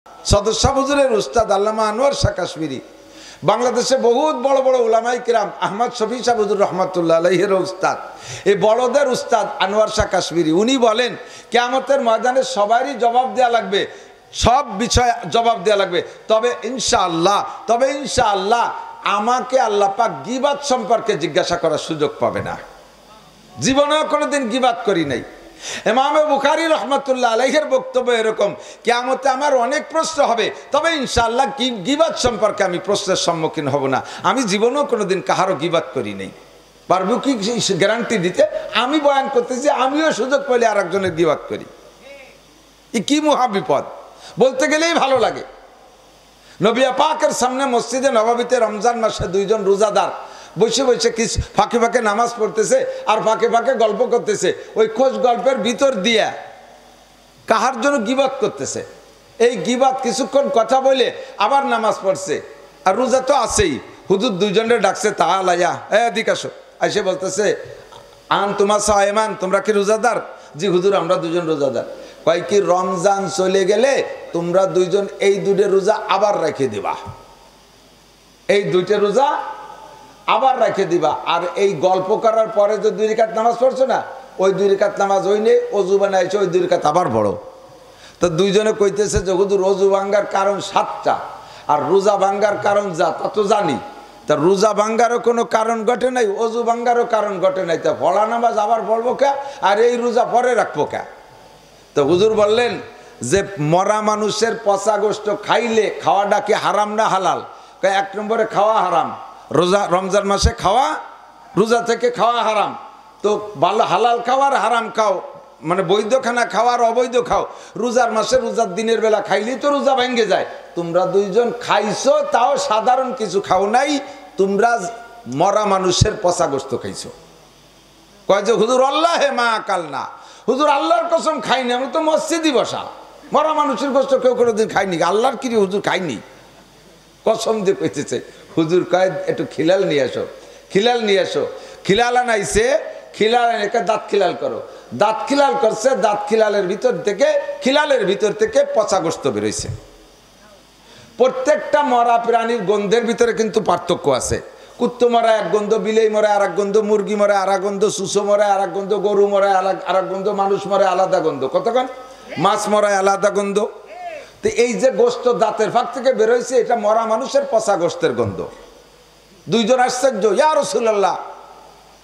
সদস্য হুজুরের উস্তাদ আল্লামা আনোয়ার শাহ কাশ্মীরি, বাংলাদেশে বহুত বড় বড় উলামাই কিরাম, আহমদ শফি সাহেব হুজুর রহমাতুল্লাহ আলাইহির উস্তাদ, এই বড়দের উস্তাদ আনোয়ার শাহ কাশ্মীরি, উনি বলেন কিয়ামতের ময়দানে সবারই জবাব দেওয়া লাগবে, সব বিষয়ে জবাব দেওয়া লাগবে। তবে ইনশাআল্লাহ আমাকে আল্লাহ পাক গীবাত সম্পর্কে জিজ্ঞাসা করার সুযোগ পাবে না। জীবনেও কোনোদিন গীবাত করি নাই। ইমামে বুখারী রাহমাতুল্লাহ আলাইহির বক্তব্য এরকম, কিয়ামতে আমার অনেক প্রশ্ন হবে, তবে ইনশাআল্লাহ গীবাত সম্পর্কে আমি প্রশ্নের সম্মুখীন হব না। আমি জীবনেও কোনোদিন কাহারও গীবাত করি নাই। পারবো কি গ্যারান্টি দিতে? আমি বয়ান করতেছি, আমিও সুযোগ পেলে আর একজনের গীবাত করি। কি মহা বিপদ, বলতে গেলেই ভালো লাগে। নবী পাকের সামনে মসজিদে নববীতে রমজান মাসে দুইজন রোজাদার বসে বসে কিছু ফাঁকে ফাঁকে নামাজ পড়তেছে আর ফাঁকে ফাঁকে গল্প করতেছে। ওই খোঁজ গল্পের ভিতর দিয়ে কাহার জন্য গীবাত করতেছে। এই গীবাত কিছুক্ষণ কথা বলে আবার নামাজ পড়ছে, আর রোজা তো আছেই। হুজুর দুইজনের ডাকছে, তাআলায়া এদিক আসো। এসে বলতেছে, তোমা সায়েমান, তোমরা কি রোজাদার? জি হুজুর, আমরা দুজন রোজাদার। কয় কি রমজান চলে গেলে তোমরা দুইজন এই দুইটা রোজা আবার রেখে দিবা, এই দুইটা রোজা আবার রেখে দিবা। আর এই গল্প করার পরে যে 2 রাকাত নামাজ পড়ছো না, ওই 2 রাকাত নামাজ ওই নেই, অজু বানাইছে, ওই 2 রাকাত আবার পড়ো। তো দুইজনে কইতেছে যে হুজুর অজু ভাঙ্গার কারণ 7টা, আর রোজা ভাঙ্গার কারণ যা তা তো জানি, তা রোজা ভাঙ্গারও কোনো কারণ ঘটে নাই, অজু ভাঙ্গারও কারণ ঘটে নাই, তা পড়া নামাজ আবার পড়বো কে, আর এই রোজা পরে রাখবো কে? তো হুজুর বললেন যে মরা মানুষের পচা গোশত খাইলে খাওয়াটা কি হারাম না হালাল? 1 নম্বরে খাওয়া হারাম, রোজা রমজান মাসে খাওয়া, রোজা থেকে খাওয়া হারাম। তো ভালো হালাল খাওয়ার হারাম খাও, মানে বৈধ খানা খাওয়ার অবৈধ খাও। রোজার মাসে রোজার দিনের বেলা খাইলেই তো রোজা ভেঙে যায়। তোমরা দুইজন খাইছো, তাও সাধারণ কিছু খাও নাই, তোমরা মরা মানুষের পচা গোশত খাইছো। কয় যে হুজুর আল্লাহে মা কাল না, হুজুর আল্লাহর কসম খাইনি, আমরা তো মসজিদই বসা, মরা মানুষের গোশত কেউ কোনোদিন খাইনি। আল্লাহর কি হুজুর খাইনি, কসম দিয়ে কইতেছে। হুজুর কয় একটু খিলাল নিয়ে আসো, খিলাল নিয়ে আসো। খিলাল আনাইছে, খিলাল এনে দাঁত খিলাল করো। দাঁত খিলাল করছে, দাঁত খিলালের ভিতর থেকে পচা গোশত বেরোইছে। প্রত্যেকটা মরা প্রাণীর গন্ধের ভিতরে কিন্তু পার্থক্য আছে। কুত্তো মরা এক গন্ধ, বিলেই মরে আর এক গন্ধ, মুরগি মরে আর এক গন্ধ, সুসো মরে আর এক গন্ধ, গরু মরে আর এক গন্ধ, মানুষ মরে আলাদা গন্ধ, কতক্ষণ মাছ মরায় আলাদা গন্ধ। তো এই যে গোশত দাঁতের ফাঁক থেকে বেরোইছে, এটা মরা মানুষের পচা গোশতের গন্ধ। দুইজন আশ্চর্য, ইয়া রাসূলুল্লাহ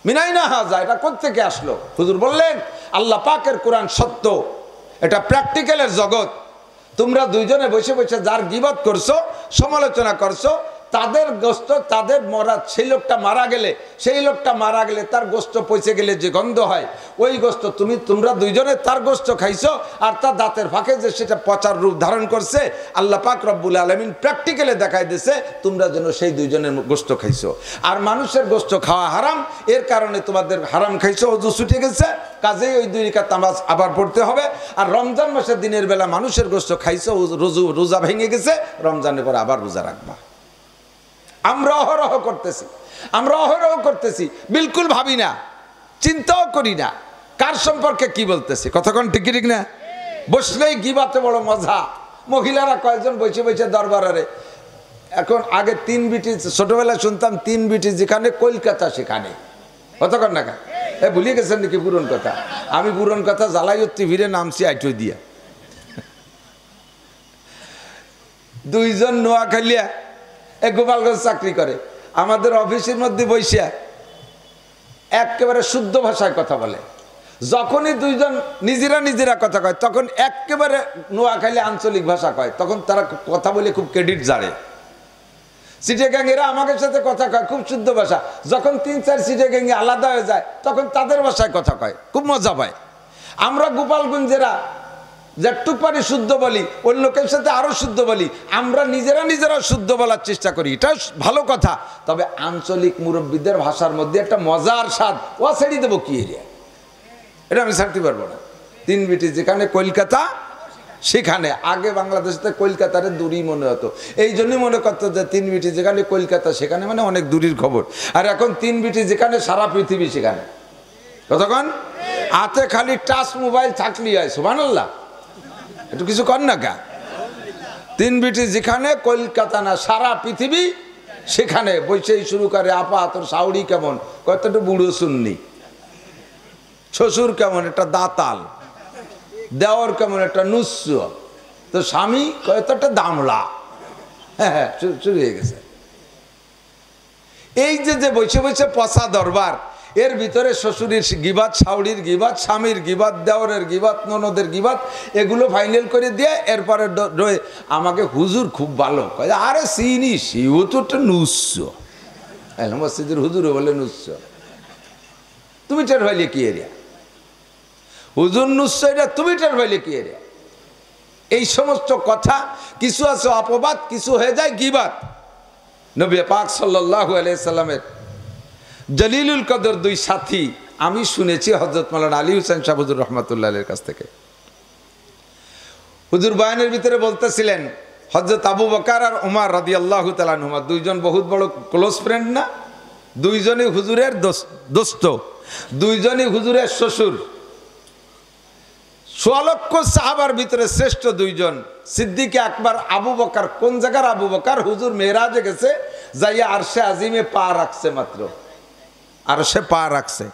মিনাইনা হাজা, এটা কোত্থেকে আসলো? হুজুর বললেন আল্লাহ পাকের কোরআন সত্য, এটা প্র্যাকটিক্যালের জগৎ। তোমরা দুইজনে বসে বসে যার গীবত করছো, সমালোচনা করছো, তাদের গোশত, তাদের মরা, সেই লোকটা মারা গেলে তার গোশত পচে গেলে যে গন্ধ হয়, ওই গোশত তোমরা দুইজনে তার গোশত খাইছো, আর তার দাঁতের ফাঁকে যে সেটা পচার রূপ ধারণ করছে, আল্লাহ পাক রব্বুল আলামিন প্র্যাকটিক্যালে দেখাই দিয়েছে তোমরা যেন সেই দুইজনের গোশত খাইছো। আর মানুষের গোশত খাওয়া হারাম, এর কারণে তোমাদের হারাম খাইছো, ওযু ছুটে গেছে, কাজেই ওই 2 রাকাত নামাজ আবার পড়তে হবে। আর রমজান মাসের দিনের বেলা মানুষের গোশত খাইছো, রোজা ভেঙে গেছে, রমজানের পর আবার রোজা রাখবা। আমরা অহরহ করতেছি, বিলকুল ভাবি না, চিন্তাও করি না কার সম্পর্কে কি বলতেছি। কতক্ষণ ঠিক না? বসলেই গীবাতে বড় মজা। মহিলারা কয়েকজন বসে বসে দরবারে, এখন আগে 3 বিটি, ছোটবেলায় শুনতাম 3 বিটি যেখানে কলকাতা সেখানে, কতক্ষণ না ভুলিয়ে গেছেন নাকি পুরন কথা? আমি পুরন কথা জ্বালাইতি ভিড়ে নামছি আইটো দিয়া। 2 জন নোয়াখালিয়া গোপালগঞ্জ চাকরি করে, আমাদের অফিসের মধ্যে বসিয়া একেবারে শুদ্ধ ভাষায় কথা বলে। যখনই 2 জন নিজেরা কথা কয়, তখন একেবারে নোয়াখালী আঞ্চলিক ভাষা কয়, তখন তারা কথা বলে খুব ক্রেডিট জানে। চিটাগাঙ্গেরা আমাদের সাথে কথা কয় খুব শুদ্ধ ভাষা। যখন 3-4 চিটাগাঙ্গে আলাদা হয়ে যায়, তখন তাদের ভাষায় কথা কয়, খুব মজা পায়। আমরা গোপালগঞ্জেরা যেটুক পারি শুদ্ধ বলি, ওই লোকের সাথে আরো শুদ্ধ বলি। আমরা নিজেরা শুদ্ধ বলার চেষ্টা করি, এটা ভালো কথা। তবে আঞ্চলিক মুরব্বীদের ভাষার মধ্যে একটা মজার স্বাদ, ও ছেড়ে দেবো কি এরিয়া, এটা আমি ছাড়তে পারবো না। 3 বিটি যেখানে কলকাতা সেখানে, আগে বাংলাদেশে কলকাতার দূরই মনে হতো, এই জন্যই মনে করতো যে 3 বিটি যেখানে কলকাতা সেখানে মানে অনেক দূরের খবর। আর এখন 3 বিটি যেখানে সারা পৃথিবী সেখানে। কতক্ষণ হাতে খালি টাচ মোবাইল থাকলেই হয়, সুবহানাল্লাহ। একটু কিছু কর না কা, তিন বিটি যেখানে, কলকাতা না সারা পৃথিবী সেখানে বসেই শুরু করে, আপা তোর শাউরি কেমন, কতটা বুড়ো শুননি, শ্বশুর কেমন, একটা দাতাল, দেওর কেমন, একটা নুস্য, তো স্বামী কতটা দামলা। হ্যাঁ, শুরু হয়ে গেছে। এই যে বসে বসে পচা দরবার, এর ভিতরে শ্বশুরের গিবাত, শাউরির গিবাত, স্বামীর গিবাত, দেওরের গিবাত, ননদের গিবাত, এগুলো ফাইনাল করে দিয়ে এরপরে আমাকে হুজুর খুব ভালো কয়, আরে চিনি, সেও তো একটা নুস্য, মসজিদের হুজুরও বলে নুস্য, তুমি টের ভাইলে কি এরিয়া, হুজুর নুস্য এটা তুমি টের ভাইলে কি এরিয়া। এই সমস্ত কথা কিছু আছে অপবাদ, কিছু হয়ে যায় গিবাত। নবী পাক সাল্লাল্লাহু আলাইহি সাল্লামের জলিলুল কদর দুই সাথী আমি শুনেছি হযরত মাওলানা আলী হোসেন শাহ হুজুর রহমাতুল্লাহ আলাইহির কাছ থেকে। হুজুর বয়ানের ভিতরে বলতেছিলেন, হযরত আবু বকর আর উমর রাদিয়াল্লাহু তাআলা আনহুমা দুইজন বহুত বড় ক্লোজ ফ্রেন্ড না, দুইজনই হুজুরের দোস্ত, দুইজনই হুজুরের শ্বশুর। ১৬ লক্ষ সাহাবার ভিতরে শ্রেষ্ঠ দুইজন, সিদ্দিক আকবর আবু বকর। কোন জায়গার আবু বকর? হুজুর মেরাজে গেছে, যাইয়া আরশে আজিমে পা রাখছে, মাত্র আরশে পা রাখছে।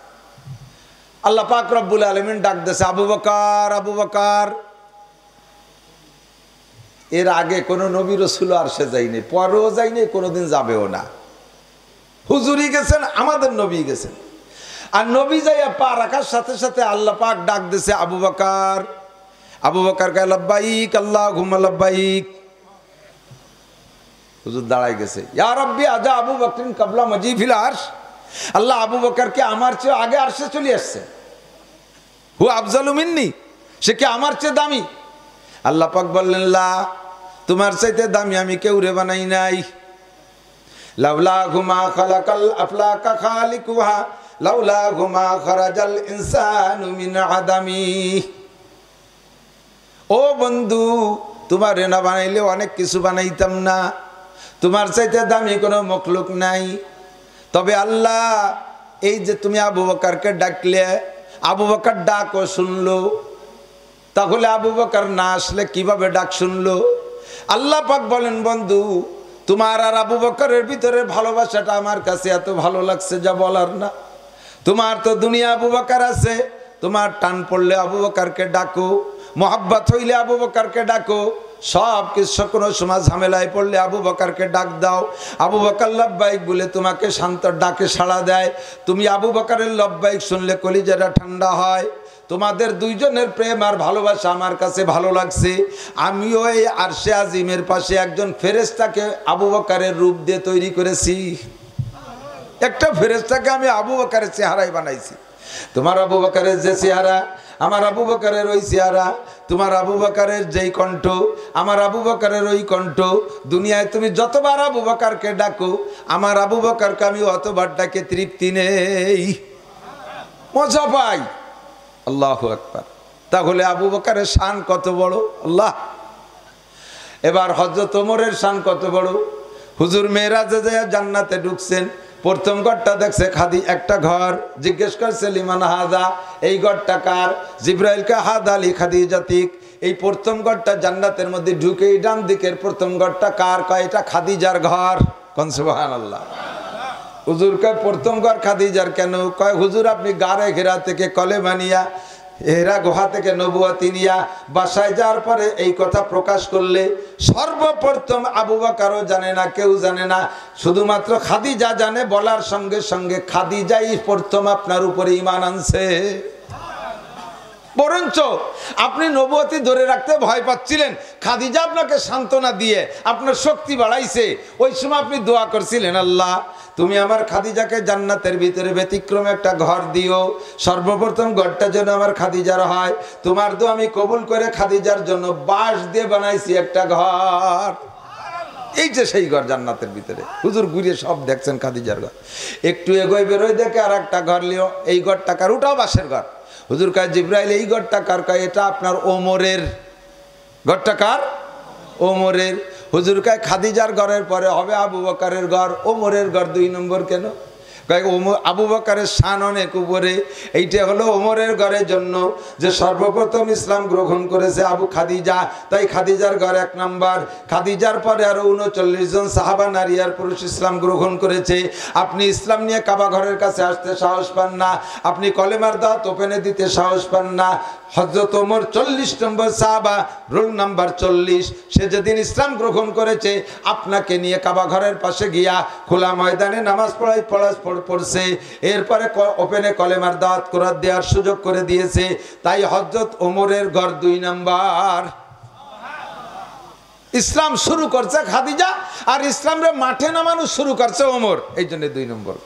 আল্লাহ পাক রব্বুল আলামিন ডাক দিয়েছে, আবু বকর, আবু বকর। এর আগে কোনো নবী রাসূল আরশে যায়নি, পরেও যায়নি, কোনোদিন যাবেও না। হুজুরই গেছেন, আমাদের নবী গেছেন। আর নবী যাইয়া পা রাখার সাথে সাথে আল্লাহ পাক ডাক দিয়েছে, আবু বকর। আবু বকর কয়, লাব্বাইক আল্লাহুম্মা লাব্বাইক। হুজুর দাঁড়াই গেছে, ইয়া রাব্বি আজা আবু বকরিন কাবলা মাজিফিল আরশ। আল্লাহ, আবু বকরকে আমার চেয়ে আগে আরশে চলে আসছে, হু আফজালু মিন্নি, সে কি আমার চেয়ে দামি? আল্লাহ পাক বললেন, লা, তোমার চাইতে দামি আমি কেউ রে বানাই নাই। লাউলা হুমা খালাকাল আফলাকা খালিকুহা লাউলা হুমা খারাজাল ইনসানু মিন আদামি। ও বন্ধু, তোমার না বানাইলে অনেক কিছু বানাইতাম না, তোমার চাইতে দামি কোনো মখলুক নাই। তবে আল্লাহ, এই যে তুমি আবু বকরকে ডাকলে, আবু বকর ডাকও শুনলো, তাহলে আবু বকর না আসলে কিভাবে ডাক শুনলো? আল্লাহ পাক বলেন, বন্ধু, তোমার আর আবু বকরের ভিতরে ভালোবাসাটা আমার কাছে এত ভালো লাগছে যা বলার না। তোমার তো দুনিয়া আবু বকর আছে, তোমার টান পড়লে আবু বকরকে ডাকো, মোহাব্বত হইলে আবু বকরকে ডাকো, সব কিছু কোনো সময় ঝামেলায় পড়লে আবু বকরকে ডাক দাও। আবু বকর লব্বাইক বলে তোমাকে শান্ত ডাকে সাড়া দেয়। তুমি আবু বকরের লব্বাইক শুনলে কলিজাটা ঠান্ডা হয়। তোমাদের দুইজনের প্রেম আর ভালোবাসা আমার কাছে ভালো লাগছে। আমিও এই আরশে আজিমের পাশে একজন ফেরেশতাকে আবু বকরের রূপ দিয়ে তৈরি করেছি। একটা ফেরেশতাকে আমি আবু বকরের চেহারাই বানাইছি। তোমার আবু বকরের যে চেহারা, আমার আবু বকরের ওই চেহারা। তোমার আবু বকরের যেই কণ্ঠ, আমার আবু বকরের ওই কণ্ঠ। দুনিয়ায় তুমি যতবার আবু বকরকে ডাকো, আমার আবু বকরকে আমি অতবার ডাকে তৃপ্তি নেই, মজা পাই। আল্লাহু আকবার। তাহলে আবু বকরের শান কত বড়, আল্লাহ। এবার হযরত ওমরের শান কত বড়। হুজুর মেরাজে যায় জান্নাতে ঢুকছেন, প্রথম ঘরটা দেখছে খাদি একটা ঘর, জিজ্ঞেস করছে লিমান হাদা, এই ঘরটা কার? জিব্রাইলকে হাদা লি খাদিজাতিক। এই প্রথম ঘরটা জান্নাতের মধ্যে ঢুকে ডান দিকের প্রথম ঘরটা কার? কয় এটা খাদিজার ঘর। কোন সুবহানাল্লাহ। হুজুর কয় প্রথম ঘর খাদিজার কেন? কয় হুজুর আপনি গারে ঘেরা থেকে কলেমা নিয়া, হেরা গুহা থেকে নবুয়তি নিয়া বাসায় যাওয়ার পরে এই কথা প্রকাশ করলে সর্বপ্রথম আবু বকরও জানে না, কেউ জানে না, শুধুমাত্র খাদিজা জানে। বলার সঙ্গে সঙ্গে খাদিজাই প্রথম আপনার উপরে ঈমান আনছে। বরঞ্চ আপনি নবুয়তি ধরে রাখতে ভয় পাচ্ছিলেন, খাদিজা আপনাকে সান্ত্বনা দিয়ে আপনার শক্তি বাড়াইছে। ওই সময় আপনি দোয়া করছিলেন, আল্লাহ তুমি আমার খাদিজাকে জান্নাতের ভিতরে ব্যতিক্রম একটা ঘর দিও, সর্বপ্রথম ঘরটা যেন আমার খাদিজার হয়। তোমার দোয়া আমি কবুল করে খাদিজার জন্য বাঁশ দিয়ে বানাইছি একটা ঘর। এই যে সেই ঘর জান্নাতের ভিতরে। হুজুর ঘুরিয়ে সব দেখছেন খাদিজার ঘর। একটু এগোয় বেরোয় দেখে আর একটা ঘর লিও, এই ঘরটা কার? ওটাও বাঁশের ঘর। হুজুর কয় জিব্রাইল এই ঘরটা কার? কয় এটা আপনার ওমরের। ঘরটা কার? ওমরের। হুজুর কয় খাদিজার ঘরের পরে হবে আবু বকরের ঘর, ওমরের ঘর 2 নম্বর কেন? আবু বকরের শান অনেক উপরে। এইটা হলো ওমরের ঘরের জন্য যে সর্বপ্রথম ইসলাম গ্রহণ করেছে আবু খাদিজা, তাই খাদিজার ঘর এক নাম্বার। খাদিজার পরে আরো 39 জন সাহাবা নারী আর পুরুষ ইসলাম গ্রহণ করেছে। আপনি ইসলাম নিয়ে কাবা ঘরের কাছে আসতে সাহস পান না, আপনি কলেমার দাওয়াত ওপেনে দিতে সাহস পান না। হযরত ওমর 40 নম্বর সাহাবা, রোল নাম্বার 40, সে যেদিন ইসলাম গ্রহণ করেছে আপনাকে নিয়ে কাবা ঘরের পাশে গিয়া খোলা ময়দানে নামাজ পড়ছে, এরপরে ওপেনে কলেমার দাওয়াত কোরআন দেওয়ার সুযোগ করে দিয়েছে। তাই হযরত ওমরের ঘর 2 নাম্বার। ইসলাম শুরু করছে খাদিজা, আর ইসলামের মাঠে নামানো শুরু করছে ওমর, এই জন্য 2 নম্বর।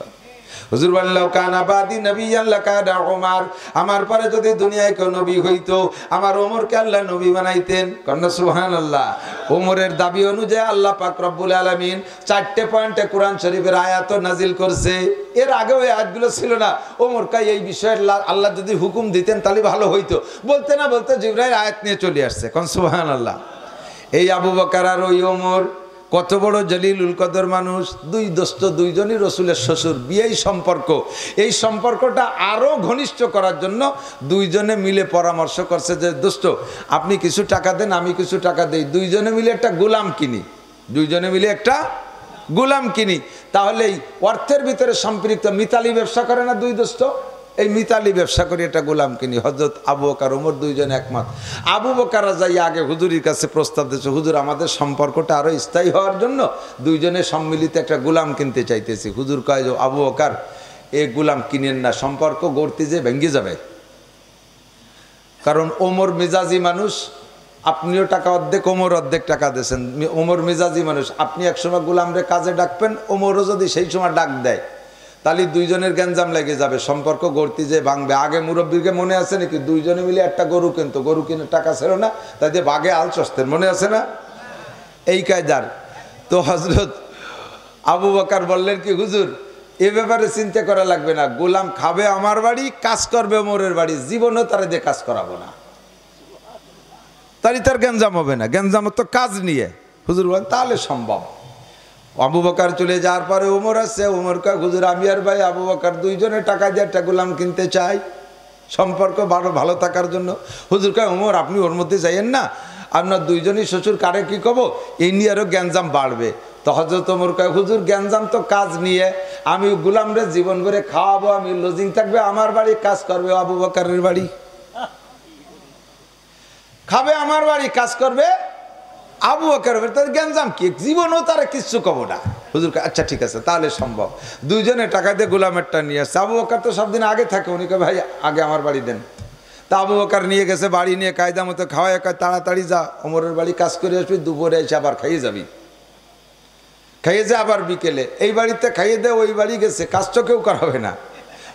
হুজুর বললেন কানা বাদি নবিয়ান লাকানা ওমর, আমার পরে যদি দুনিয়ায় কেউ নবী হইতো আমার ওমরকে আল্লাহ নবী বানাইতেন। কন্যা সুবহানাল্লাহ। ওমরের দাবি অনুযায়ী আল্লাহ পাক রব্বুল আলামিন 4টে পয়েন্টে কোরআন শরীফের আয়াত নাজিল করছে। এর আগে ওই আয়াতগুলো ছিল না। ওমর কাই এই বিষয়ে আল্লাহ যদি হুকুম দিতেন তাহলে ভালো হইতো, বলতে না বলতে জিবরাইল আয়াত নিয়ে চলে আসছে। কন্যা সুবহানাল্লাহ। এই আবু বকর আর ওই ওমর কত বড় জলিলুল কদর মানুষ, 2 দোস্ত, 2 জনই রসুলের শ্বশুর, বিয়েই সম্পর্ক। এই সম্পর্কটা আরো ঘনিষ্ঠ করার জন্য 2 জনে মিলে পরামর্শ করছে যে দোস্ত আপনি কিছু টাকা দেন, আমি কিছু টাকা দেই, 2 জনে মিলে একটা গোলাম কিনি, 2 জনে মিলে একটা গোলাম কিনি। তাহলে এই অর্থের ভিতরে সম্পৃক্ত। মিতালি ব্যবসা করে না 2 দোস্ত, এই মিতালি ব্যবসা করে একটা গোলাম কিনি। হযরত আবু বকর ওমর 2 জন একমত। আবু বকর যাই আগে হুজুরের কাছে প্রস্তাব দিয়েছে, হুজুর আমাদের সম্পর্কটা আরো স্থায়ী হওয়ার জন্য 2 জনে সম্মিলিত একটা গোলাম কিনতে চাইতেছি। হুজুর কয় যে আবু বকর এই গোলাম কিনেন না, সম্পর্ক গড়তে যে ভেঙে যাবে। কারণ ওমর মেজাজি মানুষ, আপনিও টাকা অর্ধেক, ওমর অর্ধেক টাকা দিয়েছেন। ওমর মেজাজি মানুষ, আপনি একসময় গোলামরে কাজে ডাকবেন, ওমরও যদি সেই সময় ডাক দেয় তাহলে 2 জনের গ্যাঞ্জাম লেগে যাবে, সম্পর্ক গড়তে যে ভাঙবে। আগে মুরব্বীকে মনে আছে নাকি, 2 জনে মিলে একটা গরু কিনতো, গরু কিনে টাকা ছিল না, তাই যে বাঘে আল চসতেন, মনে আছে না? এই কায়দার। তো হযরত আবু বকর বললেন কি হুজুর এ ব্যাপারে চিন্তা করা লাগবে না, গোলাম খাবে আমার বাড়ি, কাজ করবে ওমরের বাড়ি, জীবনও তারা দিয়ে কাজ করাবো না, তাই তার গ্যাঞ্জাম হবে না। গ্যাঞ্জাম তো কাজ নিয়ে। হুজুর বলেন তাহলে সম্ভব। আবু বকর চলে যাওয়ার পরে ওমর আসছে, ওমর কয় হুজুর আমি আর ভাই আবু বকর 2 জনে টাকা দিয়ে একটা গোলাম কিনতে চাই সম্পর্ক ভালো থাকার জন্য। হুজুর কয় ওমর আপনি ওর মধ্যে যাইয়েন না, আপনার 2 জনই শ্বশুর কারে কি কব, এই নিয়ে আরও গ্যাঞ্জাম বাড়বে। তো হযরত ওমর কয় হুজুর গ্যাঞ্জাম তো কাজ নিয়ে, আমি গোলামরে জীবন ভরে খাওয়াবো, আমি লজিং থাকবে আমার বাড়ি, কাজ করবে আবু বকরের বাড়ি, খাবে আমার বাড়ি, কাজ করবে আবু বকর। তার গ্যাঞ্জাম কি, জীবনও তারা কিচ্ছু কব না। হুজুর আচ্ছা ঠিক আছে তাহলে সম্ভব। 2 জনে টাকা দিয়ে গোলামেরটা নিয়ে আসছে। আবু বকর তো সব দিন আগে থাকে, উনি কয় ভাই আগে আমার বাড়ি দেন। তা আবু বকর নিয়ে গেছে, বাড়ি নিয়ে কায়দা মতো খাওয়ায়, কয় তাড়াতাড়ি যা ওমরের বাড়ি কাজ করে আসবি, দুপুরে এসে আবার খাইয়ে যাবি, খাইয়ে যা আবার বিকেলে। এই বাড়িতে খাইয়ে দে, ওই বাড়ি গেছে, কাজ তো কেউ করাবে না।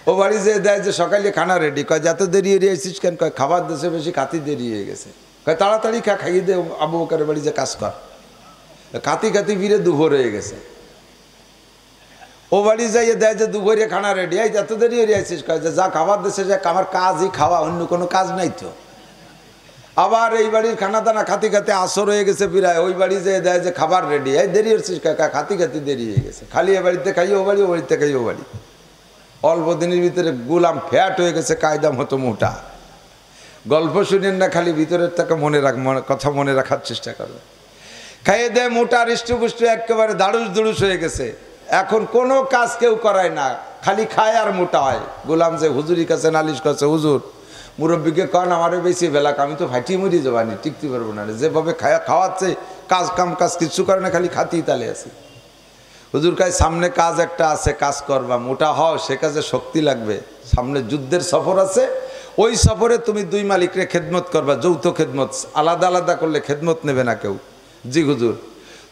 ও বাড়ি যে দেয় যে সকালে খানা রেডি, কয় যত দেরি হয়ে আসিস কেন, কয় খাবার দেশে বেশি খাতি দেরি হয়ে গেছে, কয় তাড়াতাড়ি খাইয়ে দে আবু বকরের বাড়ি যে কাজ কর। খাতি খাতি ফিরে দুপুর হয়ে গেছে। ও বাড়ি যাইয়ে দেয় যে দুপুরে খানা রেডি, এই এত দেরি হয়ে আসিস, কয় যে যা খাবার দেশে যা, আমার কাজই খাওয়া, অন্য কোনো কাজ নাই তো। আবার এই বাড়ির খানা দানা খাতি খাতে আসর হয়ে গেছে প্রায়, ওই বাড়ি যেয়ে দেয় যে খাবার রেডি, এই দেরি হচ্ছিস কাকা, খাতি খাতি দেরি হয়ে গেছে। খালি এ বাড়িতে খাই ও বাড়ি, ও বাড়িতে খাই ও বাড়ি। অল্প দিনের ভিতরে গোলাম ফ্যাট হয়ে গেছে, কায়দা মতো মোটা। গল্প শুনেন না, খালি ভিতরের টাকা কথা মনে রাখার চেষ্টা করবে। খাইয়ে দেয় মোটা, হৃষ্টপুষ্ট, একেবারে দাড়ুস দুড়ুস হয়ে গেছে। এখন কোনো কাজ কেউ করায় না, খালি খায় আর মোটা হয়। গোলাম যে হুজুরির কাছে নালিশ করছে, হুজুর মুরব্বীকে কন আমারও বেশি বেলাক, আমি তো ফাটিয়ে মরি যাবানি, টিকতে পারবো না, যেভাবে খাওয়াচ্ছে কাজ কিছু করে না, খালি খাতিই তালে আছে। হুজুর কাছে সামনে কাজ একটা আছে, কাজ করবা, মোটা হও, সে কাজে শক্তি লাগবে, সামনে যুদ্ধের সফর আছে, ওই সফরে তুমি 2 মালিকরে খেদমত করবা, যৌথ খেদমত, আলাদা আলাদা করলে খেদমত নেবে না কেউ। জি হুজুর।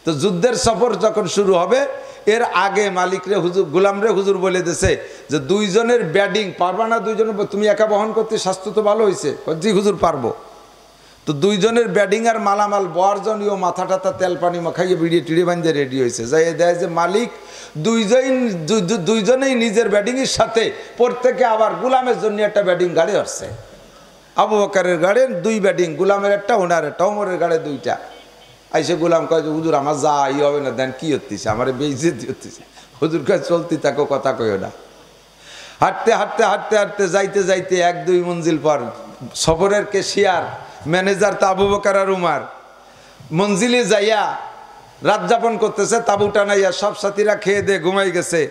তো যুদ্ধের সফর যখন শুরু হবে, এর আগে মালিকরে হুজুর, গোলামরে হুজুর বলে দিয়েছে যে 2 জনের ব্যাডিং পারবা না, 2 জনের তুমি একা বহন করতে, স্বাস্থ্য তো ভালো হয়েছে। জি হুজুর পারবো। তো 2 জনের ব্যাডিং আর মালামাল বর্জনীয়, মাথা টাথা তেল পানি মাখাইয়ে বিড়িয়ে টিড়িয়ে বাঁধে রেডি হয়েছে। যাই দেয় যে মালিক 2 জনেই নিজের ব্যাডিংয়ের সাথে প্রত্যেকে আবার গোলামের জন্য একটা ব্যাডিং গাড়ি আসছে। আবু বকরের গাড়ি 2 ব্যাডিং, গোলামের একটা, ওনার একটা, ওমরের গাড়ি 2টা। আইসে গোলাম কয় যে হুজুর আমার যা ই হবে না, দেন কি হতেছে, আমার বেইজ্জতি হতেছে। হুজুর কয় চলতি তাকে কথা কইও না। হাঁটতে হাঁটতে হাঁটতে হাঁটতে যাইতে যাইতে 1-2 মঞ্জিল পর সফরের কেশিয়ার ম্যানেজার তা আবু বকর আর উমার মঞ্জিলে যাইয়া রাত যাপন করতেছে, তাবু টানাইয়া সব সাথীরা খেয়ে দিয়ে ঘুমাই গেছে।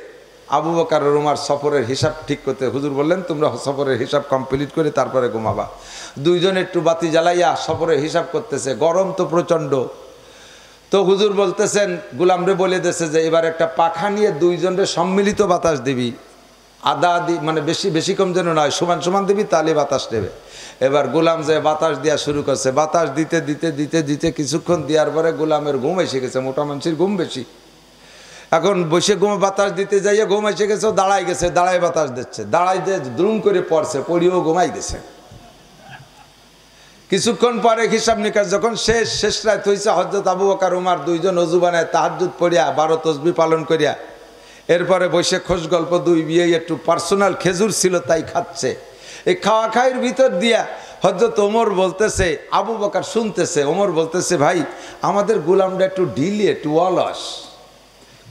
আবু বকর আর উমার সফরের হিসাব ঠিক করতে, হুজুর বললেন তোমরা সফরের হিসাব কমপ্লিট করে তারপরে ঘুমাবা। দুইজন একটু বাতি জ্বালাইয়া সফরের হিসাব করতেছে, গরম তো প্রচণ্ড। তো হুজুর বলতেছেন, গোলামরে বলে দিয়েছে যে এবার একটা পাখা নিয়ে দুইজনের সম্মিলিত বাতাস দিবি, আদা আদি মানে বেশি বেশি কম যেন নয়, সমান সমান দিবি, তাহলে বাতাস নেবে। এবার গোলাম যে বাতাস দেওয়া শুরু করছে, বাতাস দিতে দিতে দিতে দিতে কিছুক্ষণ দেওয়ার পরে গোলামের ঘুম এসে গেছে, মোটা মানুষের ঘুম বেশি। এখন বসে বাতাস দিতে যাইয়ে ঘুম এসে গেছে, দাঁড়াই গেছে, দাঁড়ায় বাতাস দিচ্ছে, দাঁড়াই দিয়ে দ্রুম করে পড়ছে, পড়িয়েও ঘুমাই গেছে। কিছুক্ষণ পরে হিসাব নিকাশ যখন শেষ রাত হয়েছে, হযরত আবু বকর উমার দুইজন ওযু বানায় তাহাজ্জুদ পড়িয়া 12 তসবিহ পালন করিয়া এরপরে বসে খোশ গল্প, দুই বিয়ে একটু পার্সোনাল খেজুর ছিল তাই খাচ্ছে। এই খাওয়া খাইয়ের ভিতর দিয়া হযরত ওমর বলতেছে, আবু বকর শুনতেছে, ওমর বলতেছে ভাই আমাদের গোলামটা একটু ঢিলি, একটু অলস,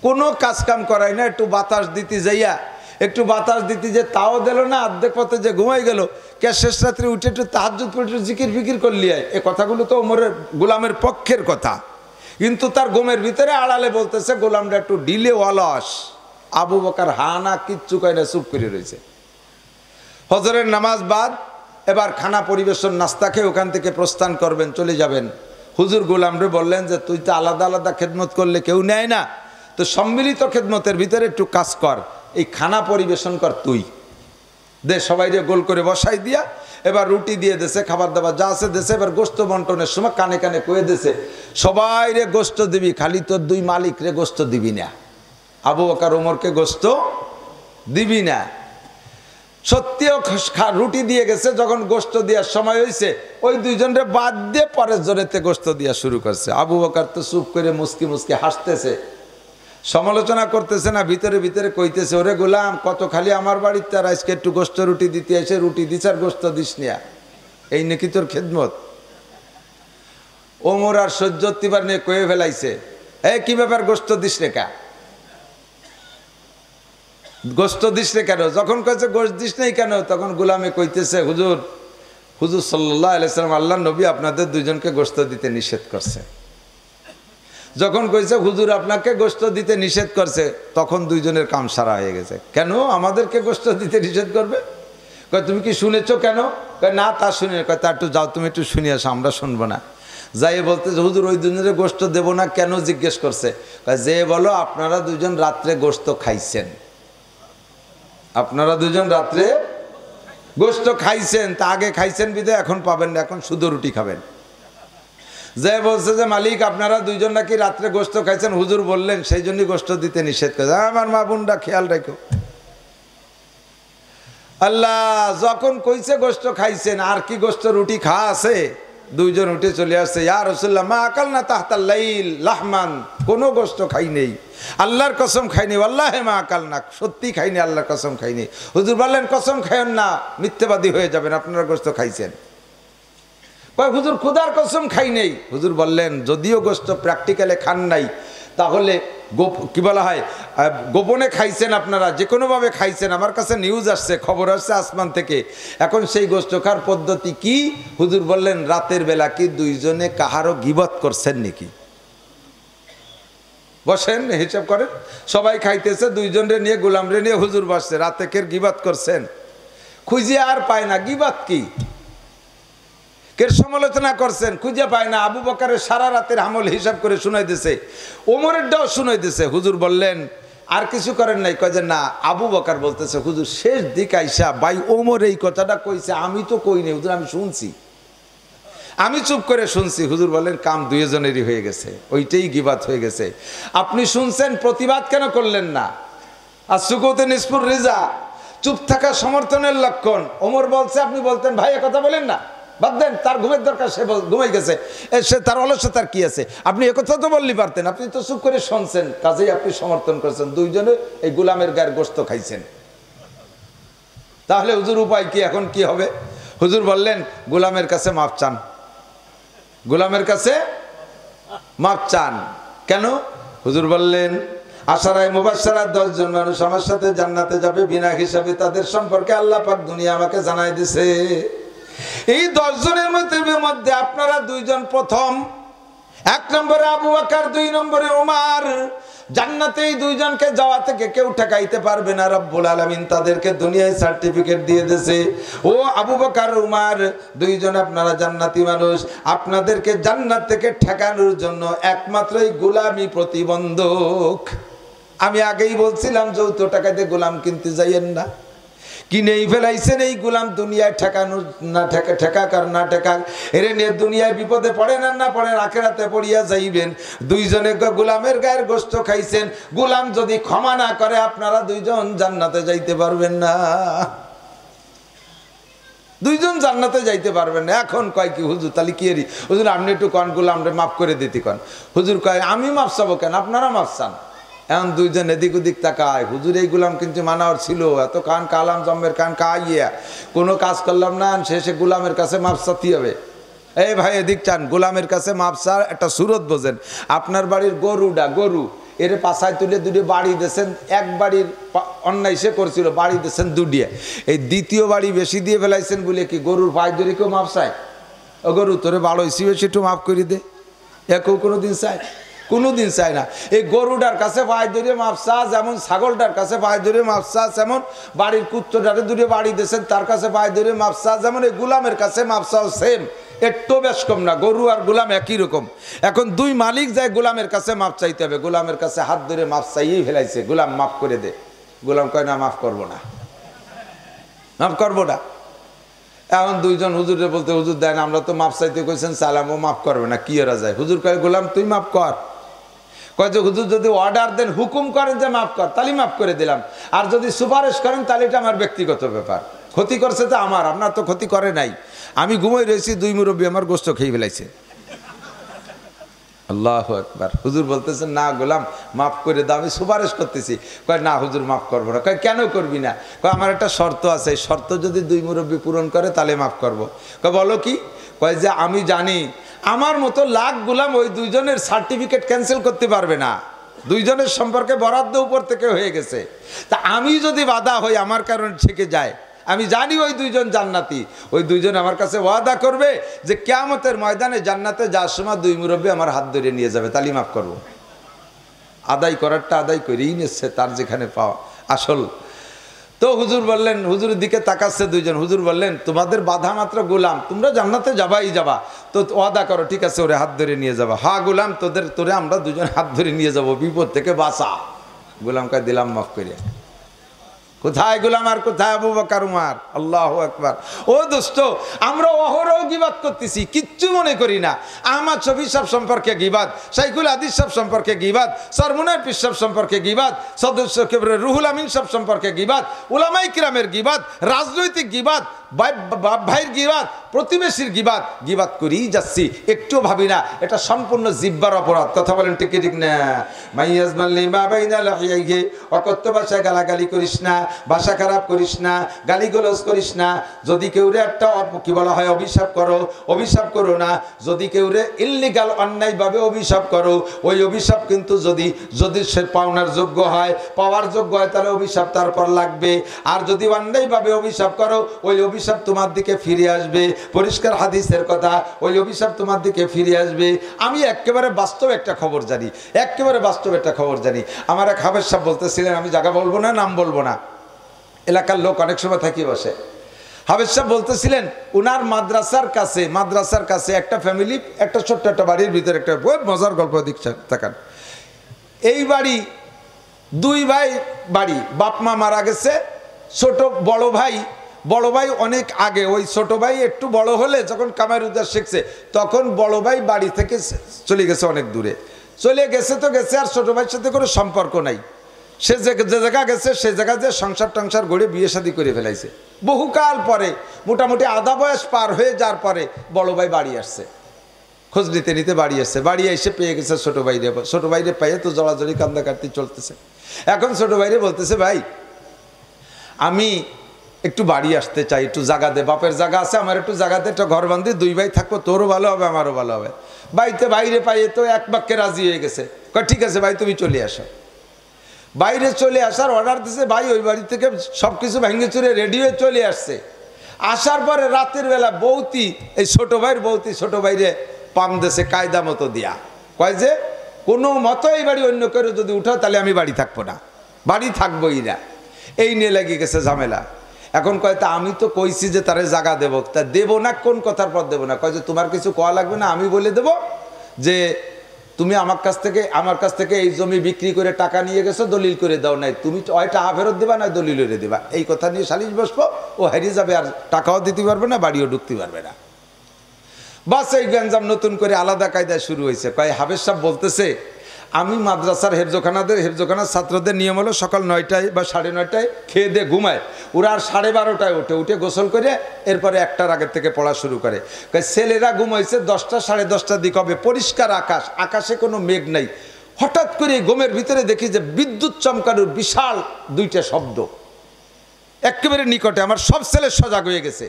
কোনো কাজ কাম করাই না, একটু বাতাস দিতে যাইয়া একটু বাতাস দিতে যে তাও দিল না, অর্ধেক পথে যে ঘুমাই গেল, কে শেষ রাত্রে উঠে একটু তাহাজ্জুদ পড়ে একটু জিকির ফিকির করলি। এই কথাগুলো তো ওমরের গোলামের পক্ষের কথা, কিন্তু তার ঘুমের ভিতরে আড়ালে বলতেছে গোলামটা একটু ঢিলে অলস। আবু বকর হানা কিচ্ছু কয় না, চুপ করে রয়েছে। ফজরের নামাজ বাদ এবার খানা পরিবেশন, নাস্তা খেয়ে ওখান থেকে প্রস্থান করবেন, চলে যাবেন। হুজুর গোলামরে বললেন যে তুই তো আলাদা আলাদা খেদমত করলে কেউ নেয় না, তো সম্মিলিত খেদমতের ভিতরে একটু কাজ কর, এই খানা পরিবেশন কর তুই দে, সবাই গোল করে বসাই দিয়া এবার রুটি দিয়ে দেছে, খাবার দাবার যা আছে দেশে। এবার গোস্ত বন্টনের সময় কানে কানে কয়ে দেছে সবাই রে গোস্ত দিবি, খালি তোর দুই মালিক রে গোস্ত দিবি না, আবু বকর ওমরকে গোস্ত দিবি না। সত্যিও রুটি দিয়ে গেছে, যখন গোস্ত দেওয়ার সময় হয়েছে ওই দুইজনরে বাদ দিয়ে পরের জোরেতে গোস্ত দেওয়া শুরু করছে। আবু বকর তো চুপ করে মুসকি মুসকি হাসতেছে, সমালোচনা করতেছে না, ভিতরে ভিতরে কইতেছে ওরে গোলাম কত খালি আমার বাড়ির তার আজকে একটু গোস্ত রুটি দিতে এসে রুটি দিস আর গোস্ত দিস নিয়া, এই নাকি তোর খেদমত। ওমর আর সহ্য তিবার নিয়ে কয়ে ফেলাইছে, কি ব্যাপার গোস্ত দিস রে কা, গোস্ত দিস রে কেন? যখন কয়েছে গোস্ত দিস নেই কেন, তখন গোলামে কইতেছে হুজুর সাল্লাল্লাহু আলাইহি সাল্লাম আল্লাহ নবী আপনাদের দুইজনকে গোস্ত দিতে নিষেধ করছে। যখন কইছে হুজুর আপনাকে গোস্ত দিতে নিষেধ করছে, তখন দুইজনের কাম সারা হয়ে গেছে। কেন আমাদেরকে গোস্ত দিতে নিষেধ করবে? কয় তুমি কি শুনেছো কেন? কয় না তা শুনে। কয় তা একটু যাও তুমি একটু শুনে আসো, আমরা শুনবো না। যাই বলতেছে হুজুর ওই দুজনের গোস্ত দেবো না কেন জিজ্ঞেস করছে। কয় যে বলো আপনারা দুজন রাত্রে গোস্ত খাইছেন, আপনারা দুজন রাত্রে গোস্ত খাইছেন, তা আগে খাইছেন বিদে এখন পাবেন না, এখন শুধু রুটি খাবেন। যে বলছে যে মালিক আপনারা দুইজন নাকি রাত্রে গোস্ত খাইছেন, হুজুর বললেন সেই জন্যই গোস্ত দিতে নিষেধ করে। আমার মা বোনরা খেয়াল রাখো, আল্লাহ যখন কইছে গোস্ত খাইছেন, আর কি গোস্ত রুটি খাওয়া আছে? দুইজন উঠে চলে আসছে, ইয়া রাসূলুল্লাহ মা আকালনা তাহতাল লাইল লাহমান, কোনো গোস্ত খাই নেই, আল্লাহর কসম খাইনি, ওয়াল্লাহি মা আকালনা, সত্যি খাইনি, আল্লাহর কসম খাইনি। হুজুর বললেন কসম খাইয়েন না, মিথ্যাবাদী হয়ে যাবেন, আপনারা গোস্ত খাইছেন। কয় হুজুর খুদার কসম খাই নেই। হুজুর বললেন যদিও গোস্ত প্র্যাকটিক্যালে খান নাই, তাহলে কি বলা হয় গোপনে খাইছেন, আপনারা যে কোনোভাবে খাইছেন, আমার কাছে নিউজ আসছে, খবর আসছে আসমান থেকে। এখন সেই গোস্ত খাওয়ার পদ্ধতি কি? হুজুর বললেন রাতের বেলা কি দুইজনে কাহারও গীবত করছেন নাকি? বসেন হিসাব করেন, সবাই খাইতেছে, দুইজনরে নিয়ে গোলামরে নিয়ে হুজুর বসছে, রাতে কের গীবত করছেন? খুঁজে আর পায় না, গীবত কি? কের সমালোচনা করছেন? খুঁজে পায় না। আবু বকরের সারা রাতের আমল হিসাব করে শুনাই দিছে, ওমরেরটাও শুনাই দিছে। হুজুর বললেন আর কিছু করেন নাই? কয় যে না। আবু বকর বলতেছে হুজুর শেষ দিক আইসা ভাই ওমর এই কথাটা কইছে, আমি তো কই নাই হুজুর, আমি শুনছি, আমি চুপ করে শুনছি। হুজুর বললেন কাম দুইজনেরই হয়ে গেছে, ওইটাই গীবাত হয়ে গেছে। আপনি শুনছেন, প্রতিবাদ কেন করলেন না? আর সুকুতে নিসফুর রিজা, চুপ থাকা সমর্থনের লক্ষণ। ওমর বলছে, আপনি বলতেন ভাই কথা বলেন না, বাদ দেন, তার ঘুমের দরকার, সে ঘুমাই গেছে, সে তার অলসতার কি আছে, আপনি একথা তো বললি পারতেন, আপনি তো চুপ করে শুনছেন, কাজেই আপনি সমর্থন করেছেন। দুইজনে এই গোলামের গায়ের গোস্ত খাইছেন। তাহলে হুজুর উপায় কি? এখন কি হবে? হুজুর বললেন গোলামের কাছে মাফ চান, গোলামের কাছে মাপ চান কেন? হুজুর বললেন আশারায়ে মুবাশশারা 10 জন মানুষ আমার সাথে জান্নাতে যাবে বিনা হিসাবে, তাদের সম্পর্কে আল্লাহ পাক দুনিয়া আমাকে জানাই দিয়েছে। এই 10 জনের মধ্যে আপনারা 2 জন প্রথম, 1 নম্বরে আবু বকর, 2 নম্বরে ওমর। জান্নাতে এই 2 জনকে যাওয়া থেকে কেউ ঠেকাইতে পারবে না। রব্বুল আলামিন তাদেরকে দুনিয়ায় সার্টিফিকেট দিয়ে দিয়েছে, ও আবু বকর ওমর 2 জন আপনারা জান্নাতি মানুষ, আপনাদেরকে জান্নাত থেকে ঠেকানোর জন্য একমাত্রই গোলামি প্রতিবন্ধক। আমি আগেই বলছিলাম যৌথ টাকাতে গোলাম কিনতে যাইয়েন না, কিনেই ফেলাইছেন এই গোলাম দুনিয়ায় ঠেকানো না ঠেকাক আর না ঠেকাক, এরে নিয়ে দুনিয়ায় বিপদে পড়েন আর না পড়েন আখিরাতে পড়িয়া যাইবেন। 2 জনে গোলামের গায়ের গোশত খাইছেন, গোলাম যদি ক্ষমা না করে আপনারা 2 জন জান্নাতে যাইতে পারবেন না। 2 জন জান্নাতে যাইতে পারবেন না। এখন কয় কি হুজুর তাহলে কি এরি? হুজুর আপনি একটু কন গোলামরে মাফ করে দিতে কন। হুজুর কয় আমি মাফ চাবো কেন, আপনারা মাফ চান। এখন 2 জন এদিক ওদিক তাকায়, হুজুর এই গোলাম কিন্তু মানাওয়ার ছিল, এত কান কালাম জম্মের কান কাইয়া কোনো কাজ করলাম না, শেষে গোলামের কাছে মাপ চাতে হবে। এই ভাই এদিক চান, গোলামের কাছে মাপ চার একটা সুরত বোঝেন। আপনার বাড়ির গরু এর পাশায় তুলে 2 বাড়ি দিয়েছেন, 1 বাড়ির অন্যায় সে করছিল, বাড়ি দিয়েছেন 2 এই 2য় বাড়ি বেশি দিয়ে ফেলাইছেন বলে কি গরুর পায়ে ধরে কেউ মাপ চায়? ও গরু তোরে ভালো হয়েছি বেশি একটু মাফ করে দে, কেউ কোনোদিন চায়? কোনোদিন চায় না। এই গরুটার কাছে পায়ে ধরে মাপ চা যেমন, ছাগলটার কাছে পায়ে ধরে মাপ চা যেমন, বাড়ির কুত্তটারে 2 বাড়ি দিয়েছেন তার কাছে পায়ে ধরে মাপ চা যেমন, এই গোলামের কাছে মাপ চাও সেম, একটু বেশ কম না। গরু আর গোলাম একই রকম। এখন 2 মালিক যায় গোলামের কাছে মাপ চাইতে হবে, গোলামের কাছে হাত ধরে মাপ চাইয়েই ফেলাইছে, গোলাম মাফ করে দে। গোলাম কয় না মাফ করবো না, মাফ করবো না। এখন 2 জন হুজুরে বলতে, হুজুর দেন আমরা তো মাপ চাইতে কইছেন সালাম, ও মাফ করবে না, কি এরা যায়? হুজুর কয় গোলাম তুই মাফ কর। কয় যে হুজুর যদি অর্ডার দেন, হুকুম করেন যে মাফ কর, তাহলে মাফ করে দিলাম, আর যদি সুপারিশ করেন তাহলে এটা আমার ব্যক্তিগত ব্যাপার। ক্ষতি করছে তো আমার, আপনার তো ক্ষতি করে নাই। আমি ঘুমাই রয়েছি, 2 মুরব্বী আমার গোশত খেয়ে ফেলাইছে। আল্লাহু আকবার। হুজুর বলতেছেন না গোলাম মাফ করে দাও, আমি সুপারিশ করতেছি। কয় না হুজুর মাফ করবো না। কয় কেন করবি না? কয় আমার একটা শর্ত আছে, এই শর্ত যদি 2 মুরব্বী পূরণ করে তাহলে মাফ করবো। কয় বলো কি? কয় যে আমি জানি আমার মতো লাখ গোলাম ওই 2 জনের সার্টিফিকেট ক্যান্সেল করতে পারবে না, 2 জনের সম্পর্কে বরাদ্দ উপর থেকে হয়ে গেছে, তা আমি যদি বাধা হই আমার কারণে থেকে যায়, আমি জানি ওই 2 জন জান্নাতি, ওই 2 জন আমার কাছে ওয়াদা করবে যে কিয়ামতের ময়দানে জান্নাতে যাওয়ার সময় 2 মুরব্বী আমার হাত ধরে নিয়ে যাবে, তাহলে মাফ করবো। আদায় করারটা আদায় করেই নিচ্ছে, তার যেখানে পাওয়া আসল। তো হুজুর বললেন, হুজুরের দিকে তাকাচ্ছে 2 জন, হুজুর বললেন তোমাদের বাধা মাত্র গোলাম, তোমরা জান্নাতে যাবাই যাবা, তো ওয়াদা করো ঠিক আছে ওরে হাত ধরে নিয়ে যাবা। হ্যাঁ গোলাম তোরে আমরা 2 জন হাত ধরে নিয়ে যাবো, বিপদ থেকে বাঁচা। গোলাম কয় দিলাম মাফ করে। কোথায় গোলাম আর কোথায় আবু বকর উমর? আল্লাহু আকবার। ও দোস্ত, আমরা অহরহ গীবাত করতেছি, কিচ্ছু মনে করি না। আহমদ শফি সাহেব সম্পর্কে গীবাত, শাইখুল হাদিস সাহেব সম্পর্কে গীবাত, সরমুনার পীর সাহেব সম্পর্কে গীবাত, সদস্য কেবরে রুহুল আমিন সাহেব সম্পর্কে গীবাত, উলামায়ে কিরামের গীবাত, রাজনৈতিক গীবাত, বাপ ভাইয়ের গীবাত, প্রতিবেশীর গীবাত, গীবাত করেই যাচ্ছি, একটু ভাবি না এটা সম্পূর্ণ জিহ্বার অপরাধ। কথা বলেন ঠিক ঠিক না? মাইয়াজমাল্লি মা বাইনা লাহিয়াইহি, অকথ্য ভাষায় গালাগালি করিস না, ভাষা খারাপ করিস না, গালিগালাজ করিস না। যদি কেউরে একটা কি বলা হয় অভিশাপ করো, অভিশাপ করো না। যদি কেউরে ইল্লিগাল অন্যায়ভাবে অভিশাপ করো, ওই অভিশাপ কিন্তু যদি সে পাওনার যোগ্য হয়, পাওয়ার যোগ্য হয়, তাহলে অভিশাপ তারপর লাগবে। আর যদি অন্যায়ভাবে অভিশাপ করো, ওই অভিশাপ তোমার দিকে ফিরে আসবে। পরিষ্কার হাদিসের কথা, ওই অভিশাপ তোমার দিকে ফিরে আসবে। আমি একেবারে বাস্তব একটা খবর জানি, একেবারে বাস্তব একটা খবর জানি। আমার এক হাফেজ সাহেব বলতেছিলেন, আমি জায়গা বলবো না, নাম বলবো না, এলাকার লোক অনেক সময় থাকি বসে। হাফেজ সাহেব বলতেছিলেন উনার মাদ্রাসার কাছে একটা ফ্যামিলি, একটা ছোট্ট একটা বাড়ির ভিতরে একটা বহুত মজার গল্প দিক থাকান। এই বাড়ি 2 ভাই বাড়ি, বাপ মা মারা গেছে, ছোট বড় ভাই অনেক আগে, ওই ছোট ভাই একটু বড় হলে যখন কামাই রোজগার শিখছে তখন বড় ভাই বাড়ি থেকে চলে গেছে, অনেক দূরে চলে গেছে। তো গেছে, আর ছোট ভাইয়ের সাথে কোনো সম্পর্ক নাই। সে যে জায়গা গেছে সে জায়গা যে সংসার টংসার গড়ে বিয়ে শাদী করে ফেলাইছে। বহুকাল পরে, মোটামুটি আধা বয়স পার হয়ে যাওয়ার পরে বড় ভাই বাড়ি আসছে, খোঁজ নিতে নিতে বাড়ি আসছে। বাড়ি এসে পেয়ে গেছে ছোট ভাইরে পাইয়ে তো জড়াজড়ি কান্দাকাটি চলতেছে। এখন ছোট ভাইরে বলতেছে, ভাই আমি একটু বাড়ি আসতে চাই, একটু জায়গা দে, বাপের জায়গা আছে, আমার একটু জায়গা দে, একটা ঘর বান্ধি, 2 ভাই থাকবো, তোরও ভালো হবে আমারও ভালো হবে। বাড়িতে বাইরে পাইয়ে তো এক বাক্যে রাজি হয়ে গেছে, কয় ঠিক আছে ভাই তুমি চলে আসো। বাইরে চলে আসার অর্ডার দিছে, ভাই ওই বাড়ি থেকে সব কিছু ভেঙে চুরে রেডি হয়ে চলে আসছে। আসার পরে রাতের বেলা বৌতি, এই ছোট ভাইয়ের বৌতি ছোট ভাইরে পাম দেশে কায়দা মতো দিয়া কয় যে কোনো মতো এই বাড়ি অন্য কেউ যদি উঠাও তাহলে আমি বাড়ি থাকবো না, বাড়ি থাকবোই না। এই নিয়ে লেগে গেছে ঝামেলা। এখন কয় তা আমি তো কইছি যে তারে জায়গা দেবো, তা দেবো না কোন কথার পর দেবো না, কয় যে তোমার কিছু কোয়া লাগবে না, আমি বলে দেবো যে তুমি আমার কাছ থেকে এই জমি বিক্রি করে টাকা নিয়ে গেছো, দলিল করে দাও নাই, তুমি হয় টাকা ফেরত দেবা না দলিল করে দেবা। এই কথা নিয়ে সালিশ বসবো, ও হারিয়ে যাবে, আর টাকাও দিতে পারবে না, বাড়িও ঢুকতে পারবে না। বাস এই গ্যাঞ্জাম নতুন করে আলাদা কায়দায় শুরু হয়েছে। কয় হাফেজ সাহেব বলতেছে আমি মাদ্রাসার হেফজোখানার ছাত্রদের নিয়ম হলো সকাল 9টায় বা 9:30টায় খেয়ে দিয়ে ঘুমায়, ওরা আর 12:30টায় উঠে গোসল করে এরপরে 1টার আগের থেকে পড়া শুরু করে। ছেলেরা ঘুমাইছে 10টা 10:30টার দিক হবে, পরিষ্কার আকাশ, আকাশে কোনো মেঘ নাই। হঠাৎ করে ঘুমের ভিতরে দেখি যে বিদ্যুৎ চমকানোর বিশাল 2টা শব্দ একেবারে নিকটে। আমার সব ছেলে সজাগ হয়ে গেছে।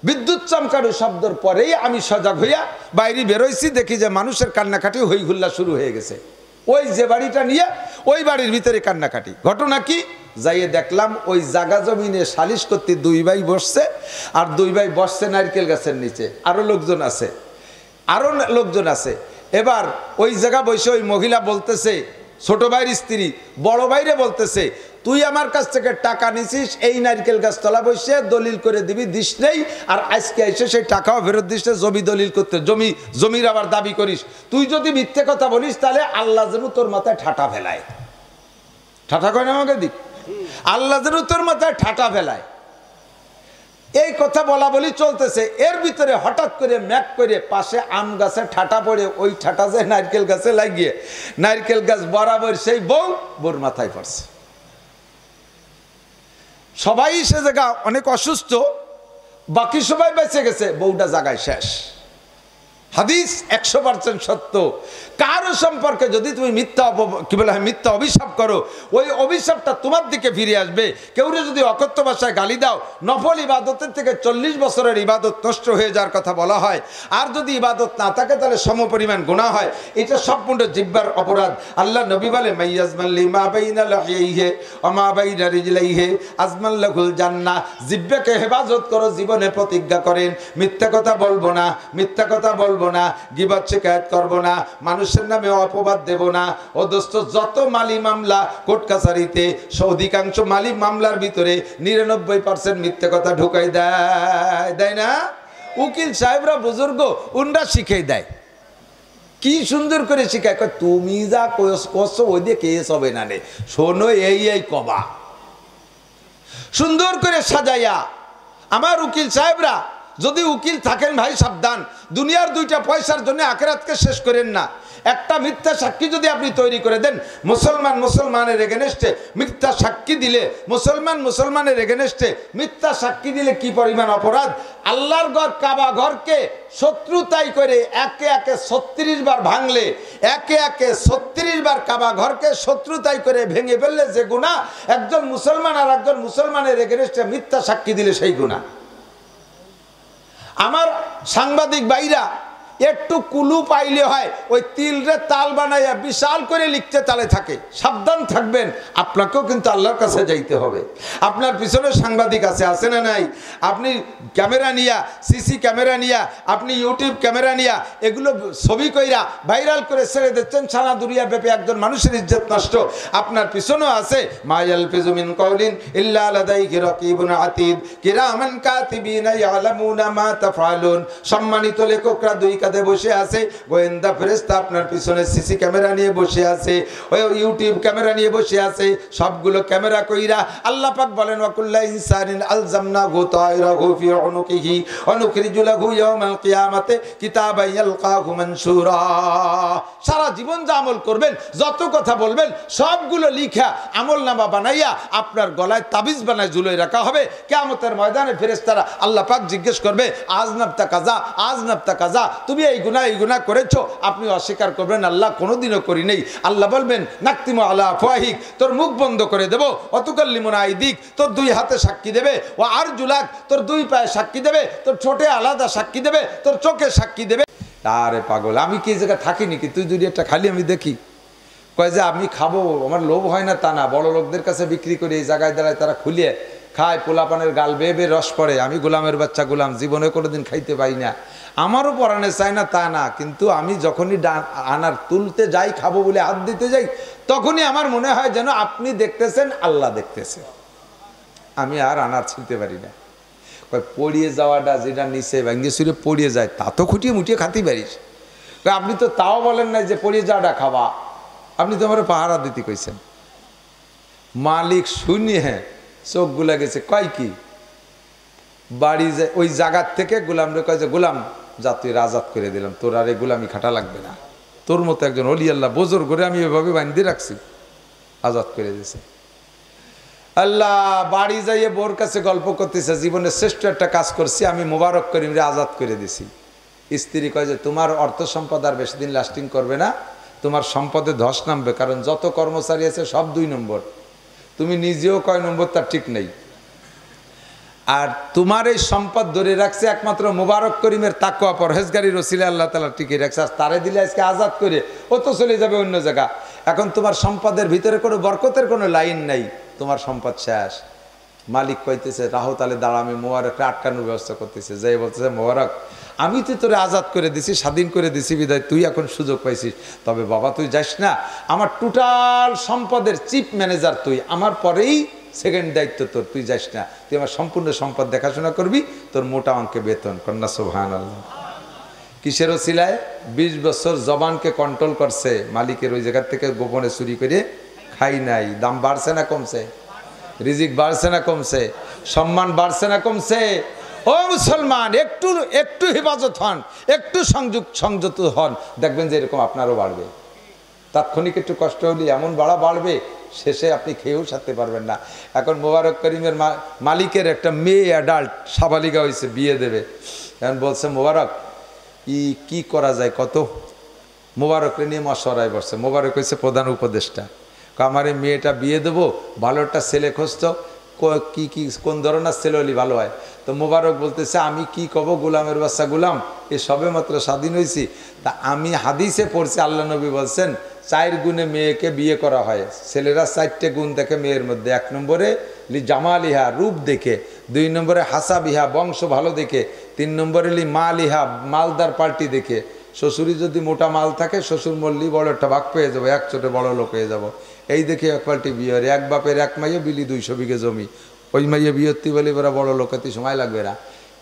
বিদ্যুৎ চমকানোর শব্দের পরেই আমি সজাগ হইয়া বাইরে বেরোইছি, দেখি যে মানুষের কান্নাকাটি হই হুল্লা শুরু হয়ে গেছে। ওই যে বাড়িটা নিয়ে ওই বাড়ির ভিতরে কান্নাকাটি। ঘটনা কি, যাইয়ে দেখলাম ওই জাগা জমিনে সালিশ করতে 2 ভাই বসছে, আর 2 ভাই বসছে নারকেল গাছের নিচে, আরো লোকজন আছে। এবার ওই জায়গা বসে ওই মহিলা বলতেছে, ছোট ভাইয়ের স্ত্রী বড় ভাইরে বলতেছে, তুই আমার কাছ থেকে টাকা নিছিস, এই নারকেল গাছ তলা বসে দলিল করে দিবি, দিস নেই, আর আজকে এসে সেই টাকাও ফেরত দিস, জমি দলিল করতে, জমির আবার দাবি করিস। তুই যদি মিথ্যে কথা বলিস তাহলে আল্লাহ যেন তোর মাথায় ঠাটা ফেলায়। ঠাটা কয় না আমাকে দিক, আল্লাহ যেন তোর মাথায় ঠাটা ফেলায়। এই কথা বলা বলি চলতেছে, এর ভিতরে হঠাৎ করে ম্যাক করে পাশে আম গাছে ঠাটা পড়ে, ওই ঠাটা যে নারকেল গাছে লাগিয়ে নারকেল গাছ বরাবর সেই বউর মাথায় পড়ছে। সবাই সে জায়গা অনেক অসুস্থ, বাকি সবাই বেঁচে গেছে, বউটা জায়গায় শেষ। হাদিস 100% সত্য। কারো সম্পর্কে যদি তুমি মিথ্যা অভিশাপ করো, ওই অভিশাপটা তোমার দিকে ফিরে আসবে। কেউরে যদি অকথ্য ভাষায় গালি দাও, নফল ইবাদতের থেকে 40 বছরের ইবাদত নষ্ট হয়ে যাওয়ার কথা বলা হয়। আর যদি ইবাদত না থাকে তাহলে সমপরিমাণ গুনাহ হয়। এটা সম্পূর্ণ জিহ্বার অপরাধ। আল্লাহ নবী বলে মাইয়াজমাল্লি মা বাইনা লাহিহি ওয়া মা বাইনা রিজলাইহি আজমাল লাহুল জান্নাহ। জিহ্বাকে হেফাজত করো, জীবনে প্রতিজ্ঞা করেন মিথ্যা কথা বলবো না, মিথ্যা কথা বলবো না, গীবত শিকায়েত করব না, মানুষের নামে অপবাদ দেব না। ও দোস্ত, যত মালি মামলা কোর্ট কাছারিতে, অধিকাংশ মালি মামলার ভিতরে 99% মিথ্যে কথা ঢুকাই দেয় না? উকিল সাহেবরা বুজুর্গ উনরা শিখাই দেয়, কি সুন্দর করে শিখায়, তুমি যা করছো ওই দিয়ে কেস হবে না রে, শোনো এই কবা, সুন্দর করে সাজাইয়া। আমার উকিল সাহেবরা যদি উকিল থাকেন ভাই সাবধান, দুনিয়ার 2টা পয়সার জন্য আখিরাতকে শেষ করেন না। একটা মিথ্যা সাক্ষী যদি আপনি তৈরি করে দেন, মুসলমানের এগেনস্টে মিথ্যা সাক্ষী দিলে, মুসলমানের এগেনস্টে মিথ্যা সাক্ষী দিলে কি পরিমাণ অপরাধ। আল্লাহর ঘর কাবা ঘরকে শত্রুতাই করে একে 36 বার ভাঙলে, একে 36 বার কাবা ঘরকে শত্রুতাই করে ভেঙে ফেললে যে গুনাহ, একজন মুসলমান আর একজন মুসলমানের এগেনস্টে মিথ্যা সাক্ষী দিলে সেই গুনাহ। আমার সাংবাদিক ভাইরা একটু কুলু পাইলে হয়, ওই তিলরে তাল বানাইয়া বিশাল করে লিখতে তালে থাকে। সাবধান থাকবেন, আপনাকেও কিন্তু আল্লাহর কাছে যাইতে হবে। আপনার পিছনে সাংবাদিক আছে না নাই? আপনি ক্যামেরা নিয়া, সিসি ক্যামেরা নিয়া, আপনি ইউটিউব ক্যামেরা নিয়া এগুলো ছবি কইরা ভাইরাল করে ছেড়ে দিচ্ছেন, সারা দুনিয়া ব্যাপী একজন মানুষের ইজ্জত নষ্ট। আপনার পিছনেও আছে মায়াল ফিজু মিন কাউলিন ইল্লা লাদাইহি রাকিবুন আতীদ কিরামান কাতিবিনা ইয়ালামুনা মা তাফআলুন। সম্মানিত লেখকরা 2 কাঁধে বসে আছে, গোয়েন্দা ফেরেশতা আপনার পিছনে সিসি ক্যামেরা নিয়ে বসে আছে, ওই ইউটিউব ক্যামেরা নিয়ে বসে আছে। সবগুলো ক্যামেরা কইরা আল্লাহ পাক বলেন ওয়াকুল্লা ইনসানিন আলজামনাহু তায়রাহু ফি উনুকিহি ওয়া নুখরিজু লাহু ইয়াওমাল কিয়ামাতি কিতাবান ইয়ালকাহু মানশুরা। সারা জীবন যা আমল করবেন, যত কথা বলবেন, সবগুলো লিখা আমলনামা বানাইয়া আপনার গলায় তাবিজ বানায় ঝুলিয়ে রাখা হবে। কিয়ামতের ময়দানে ফেরেশতারা আল্লাহ পাক জিজ্ঞেস করবে আজনাবতা কাজা, তুমি এই গুনাহ করেছো। আপনি অস্বীকার করবেন আল্লাহ কোনোদিনও করি নেই। আল্লাহ বলবেন নাকতিমু আলা আফওয়াহিক, তোর মুখ বন্ধ করে দেব। অতুকাল্লিমুনা আইদিক, তোর 2 হাতে সাক্ষী দেবে। ও আরজুলাক, তোর 2 পায়ে সাক্ষী দেবে। তোর ঠোঁটে আলাদা সাক্ষী দেবে, তোর চোখে সাক্ষী দেবে। আরে পাগল, আমি কি এই জায়গায় থাকি নাকি? তুই যদি একটা খালি আমি দেখি। কয় যে আমি খাবো, আমার লোভ হয় না তা না, বড় লোকদের কাছে বিক্রি করি, এই জায়গায় দাঁড়ায় তারা খুলিয়ে খায়, পোলাপানের গাল বেয়ে বেয়ে রস পড়ে, আমি গোলামের বাচ্চা গোলাম, জীবনে কোনোদিন খাইতে পাই না, আমারও পরাণে চায় না তা না, কিন্তু আমি যখনই আনার তুলতে যাই, খাবো বলে হাত দিতে যাই, তখনই আমার মনে হয় যেন আপনি দেখতেছেন, আল্লাহ দেখতেছে, আমি আর আনার ছিলতে পারি না। কয় পড়িয়ে যাওয়াটা যেটা নিচে ভেঙে সুরে পড়িয়ে যায়, তা তো খুঁটিয়ে মুটিয়ে খাতেই পারিস। আপনি তো তাও বলেন নাই যে পড়িয়ে যাওয়াটা খাবা, আপনি তো আমার পাহারা দিতে কইছেন। মালিক শুনিয়ে চোখ গুলা গেছে, কয় কি বাড়ি যায় ওই জায়গার থেকে গোলাম রে কয় যে গোলাম যা, তুই আজাদ করে দিলাম, তোর আর এই গোলামি খাটা লাগবে না, তোর মতো একজন অলি আল্লাহ বোজর করে আমি এভাবে বান্ধি রাখছি, আজাদ করে দিয়েছে। আল্লাহ বাড়ি যাইয়ে বোর কাছে গল্প করতেছে, জীবনে শ্রেষ্ঠ একটা কাজ করছি আমি, মোবারক করিম রে আজাদ করে দিছি। স্ত্রী কয় যে তোমার অর্থ সম্পদ আর বেশি দিন লাস্টিং করবে না, তোমার সম্পদে ধস নামবে, কারণ যত কর্মচারী আছে সব 2 নম্বর, তুমি নিজেও কয় নম্বর তার ঠিক নেই, আর তোমার এই সম্পদ ধরে রাখছে একমাত্র মোবারক করিমের তাকওয়া পরহেজগারির ওসিলা আল্লাহ তাআলা টিকে রাখছে, আর তারে দিলে আজকে আজাদ করে ও তো চলে যাবে অন্য জায়গা। এখন তোমার সম্পদের ভিতরে কোনো বরকতের কোনো লাইন নাই, তোমার সম্পদ শেষ। মালিক কইতেছে রাহো তাহলে দাঁড়া, আমি মোবারককে আটকানোর ব্যবস্থা করতেছে, যাই বলতেছে মোবারক আমি তো তোরে আজাদ করে দিছি, স্বাধীন করে দিছি বিদায় তুই এখন সুযোগ পাইছিস, তবে বাবা তুই যাস না, আমার টোটাল সম্পদের চিফ ম্যানেজার তুই, আমার পরেই সেকেন্ড দায়িত্ব তোর, তুই যাস না, তুই আমার সম্পূর্ণ সম্পদ দেখাশোনা করবি, তোর মোটা অঙ্কে বেতন। কন্যা সুবহানাল্লাহ। কিসের ওসিলায়? 20 বছর জবানকে কন্ট্রোল করছে, মালিকের ওই জায়গা থেকে গোপনে চুরি করে খাই নাই। দাম বাড়ছে না কমছে? রিজিক বাড়ছে না কমছে? সম্মান বাড়ছে না কমছে? ও মুসলমান, একটু একটু হেফাজত হন, একটু সংযত হন, দেখবেন যে এরকম আপনারও বাড়বে। তাৎক্ষণিক একটু কষ্ট হলে এমন বাড়বে, শেষে আপনি খেয়েও সারতে পারবেন না। এখন মোবারক করিমের মালিকের একটা মেয়ে অ্যাডাল্ট সাবালিকা হয়েছে, বিয়ে দেবে। এখন বলছে মোবারক কি করা যায় কত? মোবারকরে নিয়ে মশওয়ারায় বসছে। মোবারক হয়েছে প্রধান উপদেষ্টা, আমার এই মেয়েটা বিয়ে দেবো, ভালো একটা ছেলে খুঁজতো, কি কোন ধরনের ছেলে হলে ভালো হয়? তো মোবারক বলতেছে আমি কি কব, গোলামের বাচ্চা গোলাম, এ সবে মাত্র স্বাধীন হয়েছি, তা আমি হাদিসে পড়ছি আল্লাহ নবী বলছেন 4 গুণে মেয়েকে বিয়ে করা হয়। ছেলেরা 4টে গুণ দেখে মেয়ের মধ্যে, 1 নম্বরে লি জামালিহা রূপ দেখে, 2 নম্বরে হাসাবিহা বংশ ভালো দেখে, 3 নম্বরে লি মালিহা মালদার পার্টি দেখে। শ্বশুরি যদি মোটা মাল থাকে, শ্বশুর মল্লি বড় একটা ভাগ পেয়ে যাবো, 1 চোটে বড় লোক হয়ে যাবো, এই দেখে এক পাল্টি বিয়ে। 1 বাপের 1 মাইয়ে বিলি 200 বিঘে জমি, ওই মাইয়ে বিয়ত্তি বলে ওরা বড় লোক, এতে সময় লাগবে না।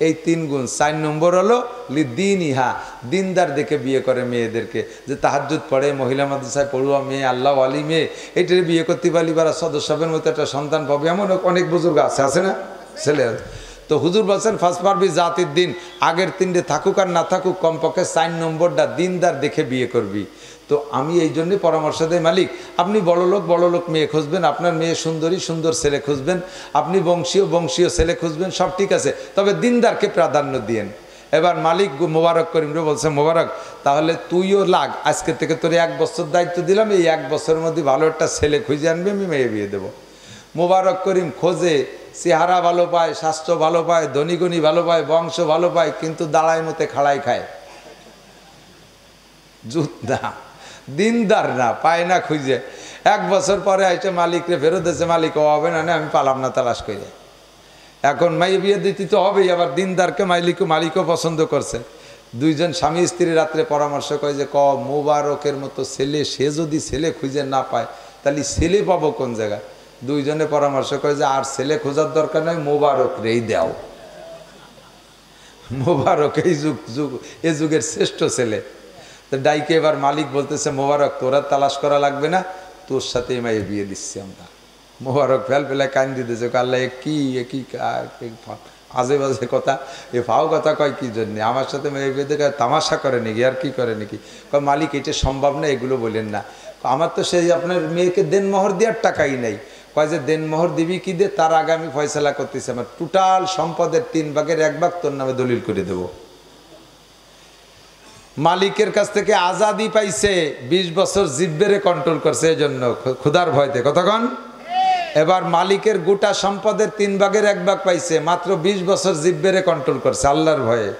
এই 3 গুণ। 4 নম্বর হলো লি দিন ইহা, দিনদার দেখে বিয়ে করে মেয়েদেরকে, যে তাহাজ্জুদ পড়ে, মহিলা মাদ্রাসায় পড়ুয়া মেয়ে, আল্লাহ আলী মেয়ে, এইটারে বিয়ে করতে পারলি বারা সদস্যের মতো একটা সন্তান পাবে, এমন অনেক বুজুর্গ আছে না ছেলে। তো হুজুর বলছেন ফার্স্ট পারবি জাতির দিন, আগের 3টে থাকুক আর না থাকুক, কমপক্ষে 4 নম্বরটা দিনদার দেখে বিয়ে করবি। তো আমি এই জন্যে পরামর্শ দেই মালিক, আপনি বড় লোক মেয়ে খুঁজবেন, আপনার মেয়ে সুন্দরী সুন্দর ছেলে খুঁজবেন, আপনি বংশীয় ছেলে খুঁজবেন, সব ঠিক আছে, তবে দিনদারকে প্রাধান্য দিয়েন। এবার মালিক মোবারক করিম রে বলছে মোবারক তাহলে তুইও লাগ, আজকে থেকে তোর 1 বছর দায়িত্ব দিলাম, এই 1 বছরের মধ্যে ভালো একটা ছেলে খুঁজে আনবি, আমি মেয়ে বিয়ে দেবো। মোবারক করিম খোঁজে, চেহারা ভালো পায়, স্বাস্থ্য ভালো পায়, ধনীগণী ভালো পায়, বংশ ভালো পায়, কিন্তু দাঁড়ায় মতে খাড়াই খায়, জুতনা দিনদার না, পায় না খুঁজে। 1 বছর পরে আইসে মালিকরে ফেরত দিয়েছে, মালিক হবে না, আমি পালাম না তালাশ করে। এখন মাই বিয়ে দিতে তো হবেই, আবার দিনদারকে মালিকও পছন্দ করছে। 2 জন স্বামী স্ত্রী রাত্রে পরামর্শ করে যে মোবারকের মতো ছেলে, সে যদি ছেলে খুঁজে না পায় তাহলে ছেলে পাবো কোন জায়গায়? 2 জনে পরামর্শ করে যে আর ছেলে খোঁজার দরকার নয়, মোবারক রেই দাও, মোবারক এই যুগের শ্রেষ্ঠ ছেলে। তো ডাইকে এবার মালিক বলতেছে মোবারক তোরা তালাশ করা লাগবে না, তোর সাথে মাইয়ে বিয়ে দিচ্ছি আমরা। মোবারক ফেলায় কান দিতেছে, আল্লাহ কি আজে বাজে কথা, এ ফাও কথা কয় কি জন্যে, আমার সাথে মেয়ে বিয়ে দেখে তামাশা করে নাকি, আর কি করে নাকি? কয় মালিক এটা সম্ভব না, এগুলো বলেন না, আমার তো সেই আপনার মেয়েকে দেনমোহর দেওয়ার টাকাই নাই। কয় যে দেনমোহর দিবি কি দে, তার আগে আমি ফয়সালা করতেছি, আমার টোটাল সম্পদের 3 ভাগের 1 ভাগ তোর নামে দলিল করে দেব। মালিকের কাছ থেকে আজাদি পাইছে, 20 বছর জিব্বেরে কন্ট্রোল করছে, এই জন্য ক্ষুধার ভয়তে কতক্ষণ। এবার মালিকের গোটা সম্পদের 3 ভাগের 1 ভাগ পাইছে, মাত্র 20 বছর জিব্বেরে কন্ট্রোল করছে আল্লাহর ভয়ে।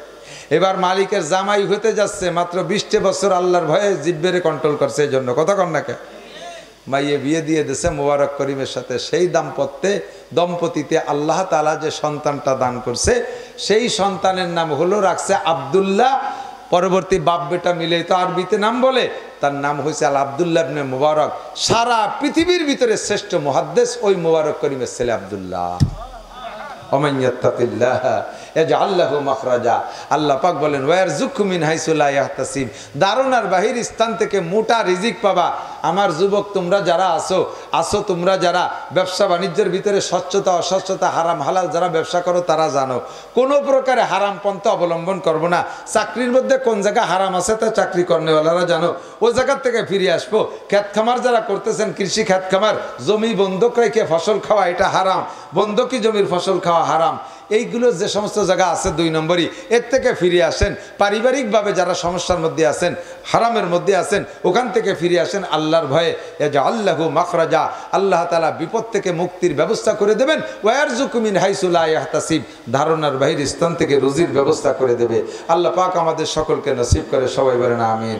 এবার মালিকের জামাই হতে যাচ্ছে, মাত্র 20 বছর আল্লাহর ভয়ে জিব্বেরে কন্ট্রোল করছে, এই জন্য কথা কন না কে, মাইয়ে বিয়ে দিয়ে দিয়েছে মোবারক করিমের সাথে। সেই দম্পতিতে আল্লাহ তাআলা যে সন্তানটা দান করছে, সেই সন্তানের নাম হলো রাখছে আব্দুল্লাহ। পরবর্তী বাপ বেটা মিলে তো আরবিতে নাম বলে, তার নাম হয়েছে আল আব্দুল্লাহ ইবনে মুবারক। সারা পৃথিবীর ভিতরে শ্রেষ্ঠ মুহাদ্দিস ওই মুবারক করিমের ছেলে আব্দুল্লাহ। ওমান ইয়াত্তাকিল্লাহ ইয়াজআল লাহু মাখরাজা। আল্লাহ পাক বলেন ওয়ারযুকহু মিন হাইসু লা ইয়াহতাসিব, দারুনার বাহির স্থান থেকে মোটা রিজিক পাবা। আমার যুবক তোমরা যারা আসো তোমরা যারা ব্যবসা বাণিজ্যের ভিতরে স্বচ্ছতা অস্বচ্ছতা হারাম হালাল যারা ব্যবসা করো তারা জানো, কোনো প্রকারে হারাম পন্থা অবলম্বন করবো না। চাকরির মধ্যে কোন জায়গা হারাম আছে তা চাকরি কর্নেওয়ালারা জানো, ওই জায়গার থেকে ফিরে আসবো। ক্ষেত খামার যারা করতেছেন, কৃষি ক্ষেত খামার, জমি বন্ধক রেখে ফসল খাওয়া এটা হারাম, বন্ধকি জমির ফসল খাওয়া হারাম। এইগুলো যে সমস্ত জায়গা আছে 2 নম্বরই, এর থেকে ফিরে আসেন। পারিবারিকভাবে যারা সমস্যার মধ্যে আছেন, হারামের মধ্যে আছেন, ওখান থেকে ফিরে আসেন আল্লাহর ভয়ে। ইয়াজআল লাহু মাখরাজা, আল্লাহ তাআলা বিপদ থেকে মুক্তির ব্যবস্থা করে দেবেন। ওয়ারযুকহু মিন হাইসু লা ইয়াহতাসিব, ধারণার বাহির স্থান থেকে রুজির ব্যবস্থা করে দেবে। আল্লাহ পাক আমাদের সকলকে নসিব করে, সবাই বলেন আমিন।